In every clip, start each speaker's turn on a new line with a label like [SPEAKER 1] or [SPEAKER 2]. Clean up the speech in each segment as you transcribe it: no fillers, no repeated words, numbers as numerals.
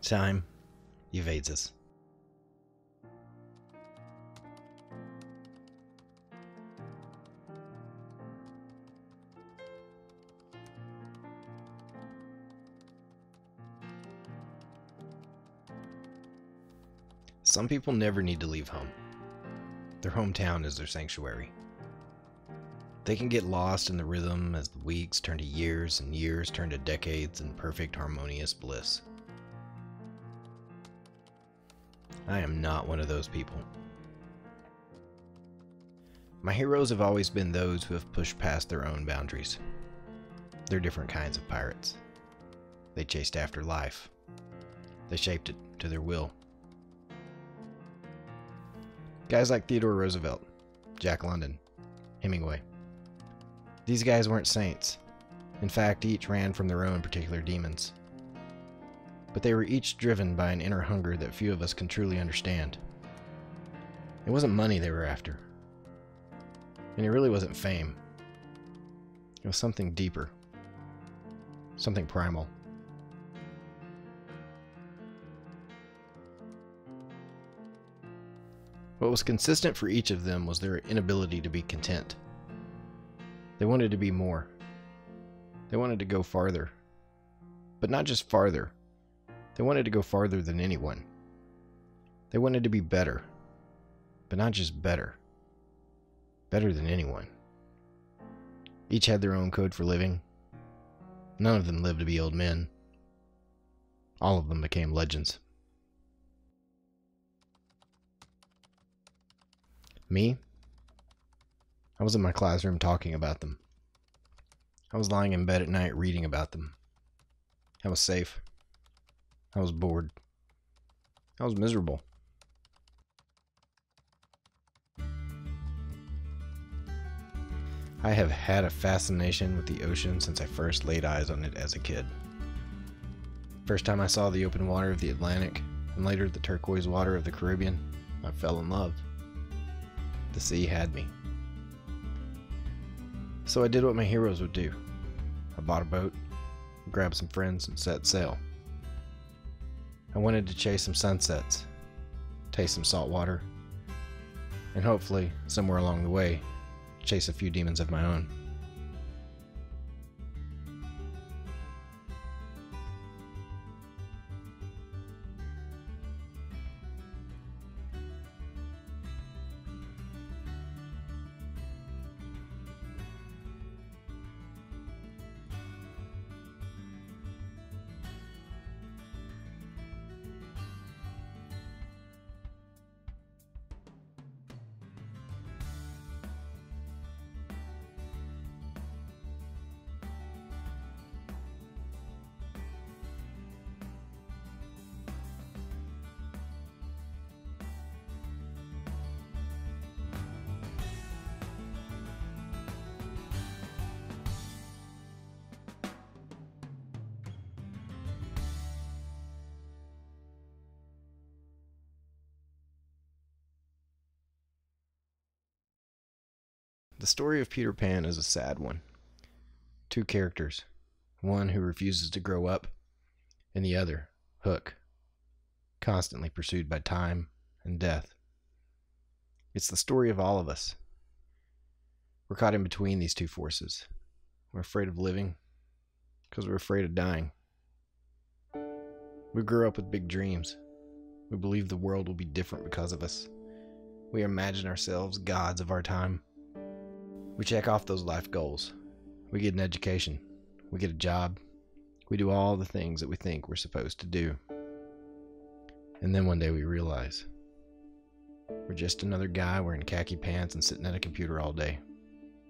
[SPEAKER 1] Time evades us. Some people never need to leave home. Their hometown is their sanctuary. They can get lost in the rhythm as the weeks turn to years and years turn to decades in perfect harmonious bliss. I am not one of those people. My heroes have always been those who have pushed past their own boundaries. They're different kinds of pirates. They chased after life. They shaped it to their will. Guys like Theodore Roosevelt, Jack London, Hemingway. These guys weren't saints. In fact, each ran from their own particular demons. But they were each driven by an inner hunger that few of us can truly understand. It wasn't money they were after. And it really wasn't fame. It was something deeper. Something primal. What was consistent for each of them was their inability to be content. They wanted to be more. They wanted to go farther. But not just farther. They wanted to go farther than anyone. They wanted to be better. But not just better. Better than anyone. Each had their own code for living. None of them lived to be old men. All of them became legends. Me? I was in my classroom talking about them. I was lying in bed at night reading about them. I was safe. I was bored. I was miserable. I have had a fascination with the ocean since I first laid eyes on it as a kid. First time I saw the open water of the Atlantic, and later the turquoise water of the Caribbean, I fell in love. The sea had me. So I did what my heroes would do. I bought a boat, grabbed some friends, and set sail. I wanted to chase some sunsets, taste some salt water, and hopefully, somewhere along the way, chase a few demons of my own. The story of Peter Pan is a sad one. Two characters, one who refuses to grow up, and the other, Hook, constantly pursued by time and death. It's the story of all of us. We're caught in between these two forces. We're afraid of living because we're afraid of dying. We grew up with big dreams. We believe the world will be different because of us. We imagine ourselves gods of our time. We check off those life goals. We get an education. We get a job. We do all the things that we think we're supposed to do. And then one day we realize we're just another guy wearing khaki pants and sitting at a computer all day.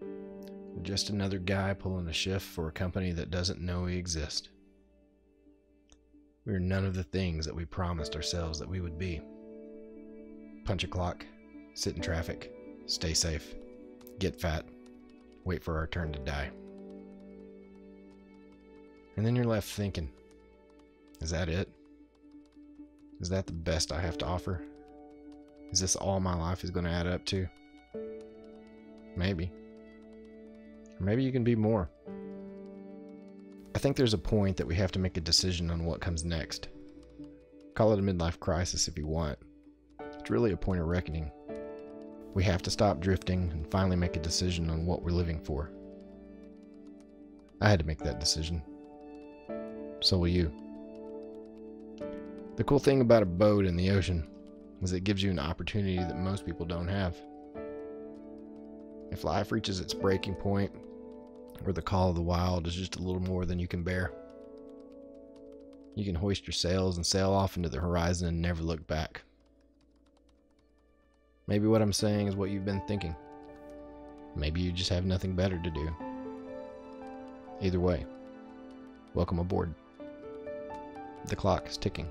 [SPEAKER 1] We're just another guy pulling a shift for a company that doesn't know we exist. We're none of the things that we promised ourselves that we would be. Punch a clock, sit in traffic, stay safe, get fat, wait for our turn to die. And then you're left thinking, is that it? Is that the best I have to offer? Is this all my life is going to add up to? Maybe. Or maybe you can be more. I think there's a point that we have to make a decision on what comes next. Call it a midlife crisis if you want. It's really a point of reckoning. We have to stop drifting and finally make a decision on what we're living for. I had to make that decision. So will you. The cool thing about a boat in the ocean is it gives you an opportunity that most people don't have. If life reaches its breaking point, or the call of the wild is just a little more than you can bear, you can hoist your sails and sail off into the horizon and never look back. Maybe what I'm saying is what you've been thinking. Maybe you just have nothing better to do. Either way, welcome aboard. The clock is ticking.